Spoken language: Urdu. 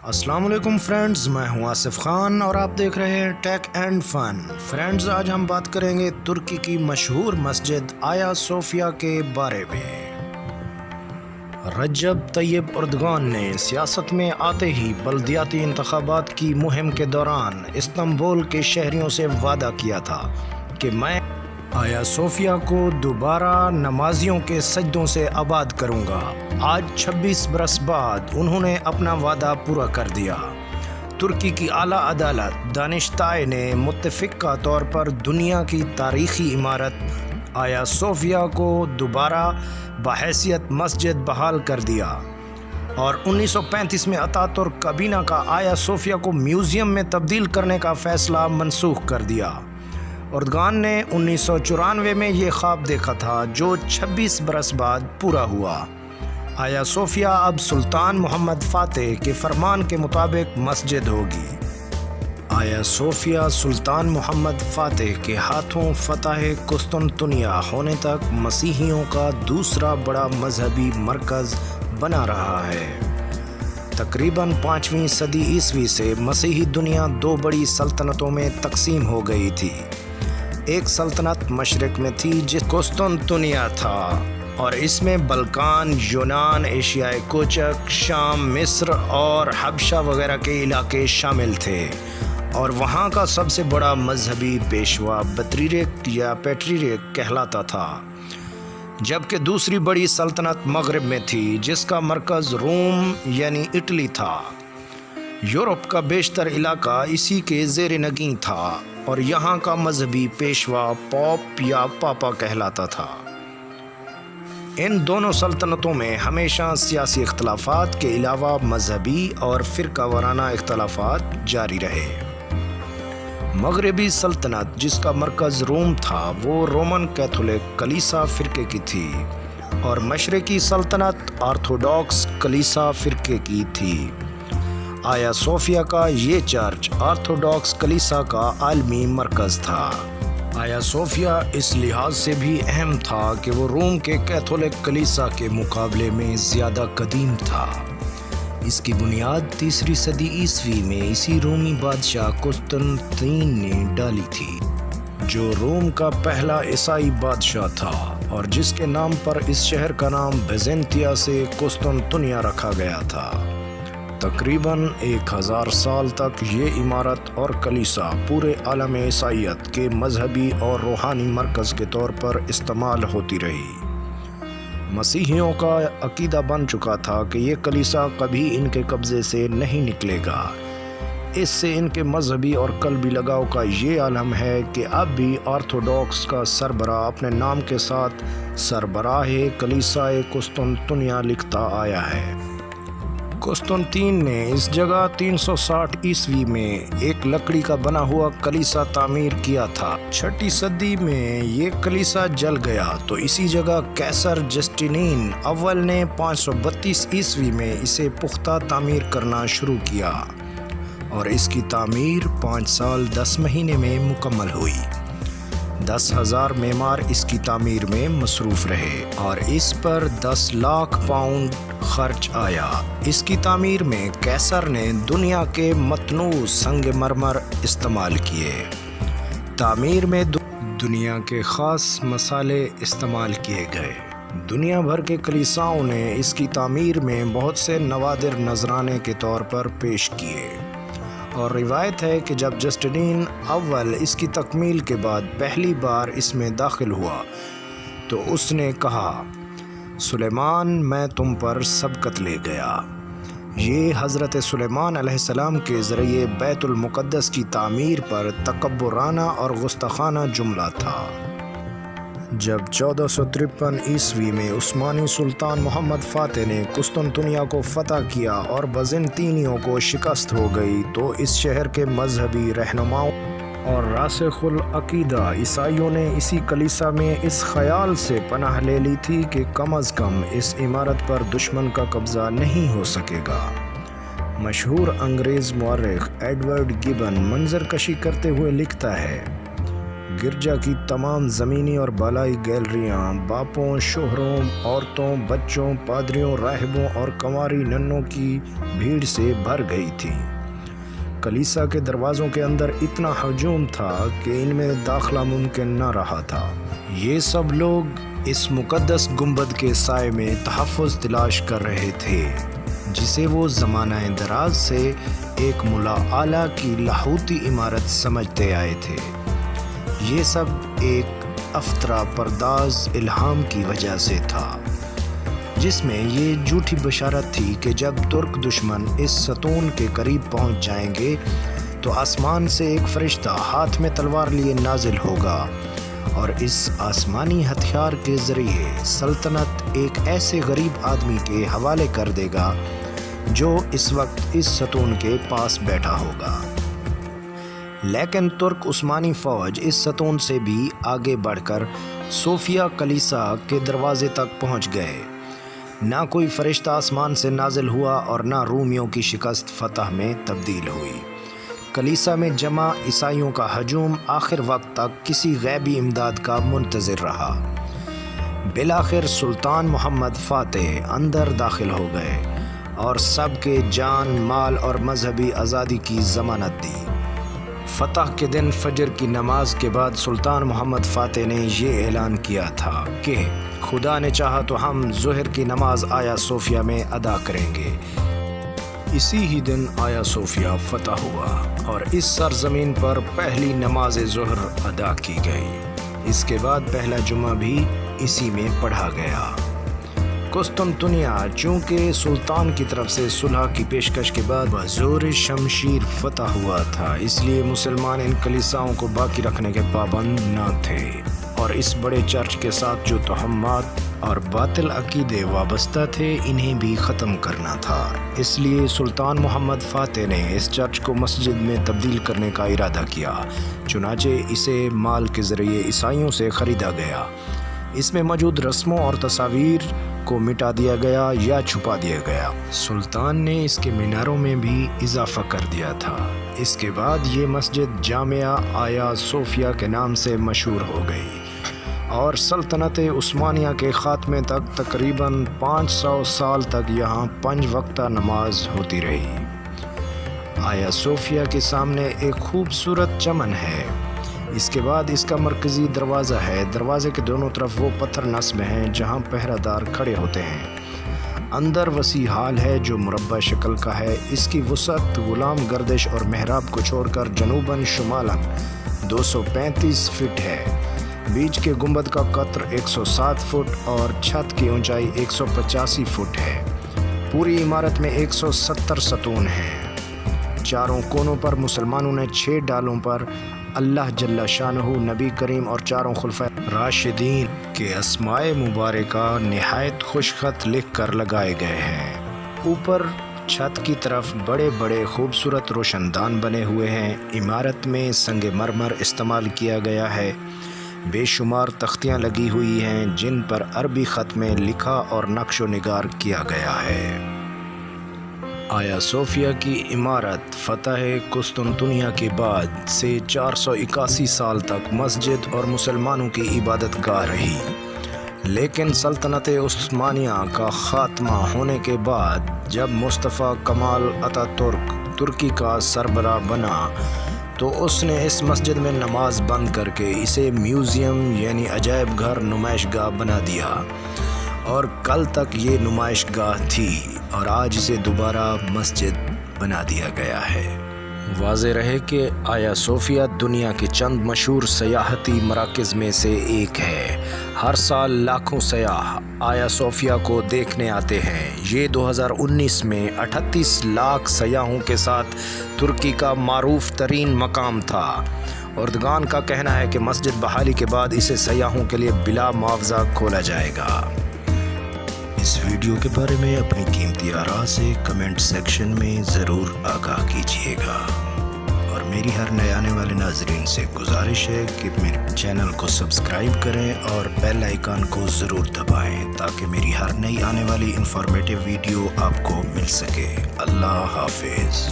السلام علیکم فرینڈز، میں ہوں آصف خان اور آپ دیکھ رہے ہیں ٹیک اینڈ فن۔ فرینڈز، آج ہم بات کریں گے ترکی کی مشہور مسجد آیا صوفیہ کے بارے میں۔ رجب طیب اردگان نے سیاست میں آتے ہی بلدیاتی انتخابات کی مہم کے دوران استنبول کے شہریوں سے وعدہ کیا تھا کہ میں آیا صوفیہ کو دوبارہ نمازیوں کے سجدوں سے آباد کروں گا۔ آج 26 برس بعد انہوں نے اپنا وعدہ پورا کر دیا۔ ترکی کی اعلیٰ عدالت دانشتائی نے متفقہ طور پر دنیا کی تاریخی عمارت آیا صوفیہ کو دوبارہ بحیثیت مسجد بحال کر دیا اور 1935 میں اتاترک کابینہ کا آیا صوفیہ کو میوزیم میں تبدیل کرنے کا فیصلہ منسوخ کر دیا۔ اردگان نے 1994 میں یہ خواب دیکھا تھا جو 26 برس بعد پورا ہوا۔ آیا صوفیہ اب سلطان محمد فاتح کے فرمان کے مطابق مسجد ہوگی۔ آیا صوفیہ سلطان محمد فاتح کے ہاتھوں فتح قسطنطنیہ ہونے تک مسیحیوں کا دوسرا بڑا مذہبی مرکز بنا رہا ہے۔ تقریباً 5ویں صدی عیسوی سے مسیحی دنیا دو بڑی سلطنتوں میں تقسیم ہو گئی تھی۔ ایک سلطنت مشرق میں تھی جس قسطنطنیہ تھا اور اس میں بلکان، یونان، ایشیائے کوچک، شام، مصر اور حبشہ وغیرہ کے علاقے شامل تھے، اور وہاں کا سب سے بڑا مذہبی پیشوا بطریرک یا پیٹریرک کہلاتا تھا۔ جبکہ دوسری بڑی سلطنت مغرب میں تھی جس کا مرکز روم یعنی اٹلی تھا۔ یورپ کا بیشتر علاقہ اسی کے زیر نگین تھا اور یہاں کا مذہبی پیشوا پوپ یا پاپا کہلاتا تھا۔ ان دونوں سلطنتوں میں ہمیشہ سیاسی اختلافات کے علاوہ مذہبی اور فرقہ وارانہ اختلافات جاری رہے۔ مغربی سلطنت جس کا مرکز روم تھا وہ رومن کیتھولک کلیسا فرقے کی تھی، اور مشرقی سلطنت آرتھوڈاکس کلیسا فرقے کی تھی۔ آیا صوفیہ کا یہ چرچ آرتھوڈاکس کلیسا کا عالمی مرکز تھا۔ آیا صوفیہ اس لحاظ سے بھی اہم تھا کہ وہ روم کے کیتھولک کلیسا کے مقابلے میں زیادہ قدیم تھا۔ اس کی بنیاد 3 صدی عیسوی میں اسی رومی بادشاہ قسطنطین نے ڈالی تھی، جو روم کا پہلا عیسائی بادشاہ تھا اور جس کے نام پر اس شہر کا نام بیزنطیہ سے قسطنطنیہ رکھا گیا تھا۔ تقریباً 1000 سال تک یہ عمارت اور کلیسا پورے عالم عیسائیت کے مذہبی اور روحانی مرکز کے طور پر استعمال ہوتی رہی۔ مسیحیوں کا عقیدہ بن چکا تھا کہ یہ کلیسا کبھی ان کے قبضے سے نہیں نکلے گا۔ اس سے ان کے مذہبی اور قلبی لگاؤ کا یہ عالم ہے کہ اب بھی آرتھوڈاکس کا سربراہ اپنے نام کے ساتھ سربراہ کلیسائے قسطنطنیہ لکھتا آیا ہے۔ قسطنطین نے اس جگہ 360 عیسوی میں ایک لکڑی کا بنا ہوا کلیسا تعمیر کیا تھا۔ 6 صدی میں یہ کلیسا جل گیا تو اسی جگہ قیصر جسٹینین اول نے 532 عیسوی میں اسے پختہ تعمیر کرنا شروع کیا اور اس کی تعمیر 5 سال 10 مہینے میں مکمل ہوئی۔ 10,000 معمار اس کی تعمیر میں مصروف رہے اور اس پر 10 لاکھ پاؤنڈ خرچ آیا۔ اس کی تعمیر میں قیصر نے دنیا کے متنوع سنگ مرمر استعمال کیے۔ تعمیر میں دنیا کے خاص مسالے استعمال کیے گئے۔ دنیا بھر کے کلیساؤں نے اس کی تعمیر میں بہت سے نوادر نذرانے کے طور پر پیش کیے، اور روایت ہے کہ جب جسٹینین اول اس کی تکمیل کے بعد پہلی بار اس میں داخل ہوا تو اس نے کہا، سلیمان میں تم پر سبقت لے گیا۔ یہ حضرت سلیمان علیہ السلام کے ذریعے بیت المقدس کی تعمیر پر تکبرانہ اور گستاخانہ جملہ تھا۔ جب 1453 عیسوی میں عثمانی سلطان محمد فاتح نے قسطنطنیہ کو فتح کیا اور بیزنطینیوں کو شکست ہو گئی تو اس شہر کے مذہبی رہنماؤں اور راسخ العقیدہ عیسائیوں نے اسی کلیسا میں اس خیال سے پناہ لے لی تھی کہ کم از کم اس عمارت پر دشمن کا قبضہ نہیں ہو سکے گا۔ مشہور انگریز مورخ ایڈورڈ گبن منظر کشی کرتے ہوئے لکھتا ہے، گرجا کی تمام زمینی اور بالائی گیلریاں باپوں، شوہروں، عورتوں، بچوں، پادریوں، راہبوں اور کنواری ننوں کی بھیڑ سے بھر گئی تھی۔ کلیسا کے دروازوں کے اندر اتنا ہجوم تھا کہ ان میں داخلہ ممکن نہ رہا تھا۔ یہ سب لوگ اس مقدس گنبد کے سائے میں تحفظ تلاش کر رہے تھے، جسے وہ زمانہ دراز سے ایک ملا اعلیٰ کی لاہوتی عمارت سمجھتے آئے تھے۔ یہ سب ایک افطرا پرداز الہام کی وجہ سے تھا، جس میں یہ جھوٹی بشارت تھی کہ جب ترک دشمن اس ستون کے قریب پہنچ جائیں گے تو آسمان سے ایک فرشتہ ہاتھ میں تلوار لیے نازل ہوگا اور اس آسمانی ہتھیار کے ذریعے سلطنت ایک ایسے غریب آدمی کے حوالے کر دے گا جو اس وقت اس ستون کے پاس بیٹھا ہوگا۔ لیکن ترک عثمانی فوج اس ستون سے بھی آگے بڑھ کر صوفیہ کلیسا کے دروازے تک پہنچ گئے۔ نہ کوئی فرشتہ آسمان سے نازل ہوا اور نہ رومیوں کی شکست فتح میں تبدیل ہوئی۔ کلیسا میں جمع عیسائیوں کا ہجوم آخر وقت تک کسی غیبی امداد کا منتظر رہا۔ بالآخر سلطان محمد فاتح اندر داخل ہو گئے اور سب کے جان، مال اور مذہبی آزادی کی ضمانت دی۔ فتح کے دن فجر کی نماز کے بعد سلطان محمد فاتح نے یہ اعلان کیا تھا کہ خدا نے چاہا تو ہم ظہر کی نماز آیا صوفیہ میں ادا کریں گے۔ اسی ہی دن آیا صوفیہ فتح ہوا اور اس سرزمین پر پہلی نماز ظہر ادا کی گئی۔ اس کے بعد پہلا جمعہ بھی اسی میں پڑھا گیا۔ قسطنطنیہ چونکہ سلطان کی طرف سے صلح کی پیشکش کے بعد بزور شمشیر فتح ہوا تھا، اس لیے مسلمان ان کلیساؤں کو باقی رکھنے کے پابند نہ تھے اور اس بڑے چرچ کے ساتھ جو توہمات اور باطل عقیدے وابستہ تھے انہیں بھی ختم کرنا تھا۔ اس لیے سلطان محمد فاتح نے اس چرچ کو مسجد میں تبدیل کرنے کا ارادہ کیا، چنانچہ اسے مال کے ذریعے عیسائیوں سے خریدا گیا۔ اس میں موجود رسموں اور تصاویر کو مٹا دیا گیا یا چھپا دیا گیا۔ سلطان نے اس کے میناروں میں بھی اضافہ کر دیا تھا۔ اس کے بعد یہ مسجد جامعہ آیا صوفیہ کے نام سے مشہور ہو گئی اور سلطنت عثمانیہ کے خاتمے تک تقریباً 500 سال تک یہاں 5 وقتہ نماز ہوتی رہی۔ آیا صوفیہ کے سامنے ایک خوبصورت چمن ہے۔ اس کے بعد اس کا مرکزی دروازہ ہے۔ دروازے کے دونوں طرف وہ پتھر نصب ہیں جہاں پہرہ دار کھڑے ہوتے ہیں۔ اندر وسیع ہال ہے جو مربع شکل کا ہے۔ اس کی وسعت غلام گردش اور محراب کو چھوڑ کر جنوباً شمالاً 235 فٹ ہے۔ بیچ کے گنبد کا قطر 107 فٹ اور چھت کی اونچائی 185 فٹ ہے۔ پوری عمارت میں 170 ستون ہیں۔ چاروں کونوں پر مسلمانوں نے 6 ڈالوں پر اللہ جل شانہ، نبی کریم اور چاروں خلفائے راشدین کے اسماء مبارکہ نہایت خوشخط لکھ کر لگائے گئے ہیں۔ اوپر چھت کی طرف بڑے بڑے خوبصورت روشن دان بنے ہوئے ہیں۔ عمارت میں سنگ مرمر استعمال کیا گیا ہے۔ بے شمار تختیاں لگی ہوئی ہیں جن پر عربی خط میں لکھا اور نقش و نگار کیا گیا ہے۔ آیا صوفیہ کی عمارت فتح قسطنطنیہ کے بعد سے 481 سال تک مسجد اور مسلمانوں کی عبادت گاہ رہی، لیکن سلطنت عثمانیہ کا خاتمہ ہونے کے بعد جب مصطفیٰ کمال اتا ترک ترکی کا سربراہ بنا تو اس نے اس مسجد میں نماز بند کر کے اسے میوزیم یعنی عجائب گھر نمائش گاہ بنا دیا، اور کل تک یہ نمائش گاہ تھی اور آج اسے دوبارہ مسجد بنا دیا گیا ہے۔ واضح رہے کہ آیا صوفیہ دنیا کے چند مشہور سیاحتی مراکز میں سے ایک ہے۔ ہر سال لاکھوں سیاح آیا صوفیہ کو دیکھنے آتے ہیں۔ یہ 2019 میں 38 لاکھ سیاحوں کے ساتھ ترکی کا معروف ترین مقام تھا۔ اردگان کا کہنا ہے کہ مسجد بحالی کے بعد اسے سیاحوں کے لیے بلا معاوضہ کھولا جائے گا۔ اس ویڈیو کے بارے میں اپنی قیمتی آراء سے کمنٹ سیکشن میں ضرور آگاہ کیجیے گا، اور میری ہر نئے آنے والے ناظرین سے گزارش ہے کہ میرے چینل کو سبسکرائب کریں اور بیل آئیکن کو ضرور دبائیں تاکہ میری ہر نئی آنے والی انفارمیٹیو ویڈیو آپ کو مل سکے۔ اللہ حافظ۔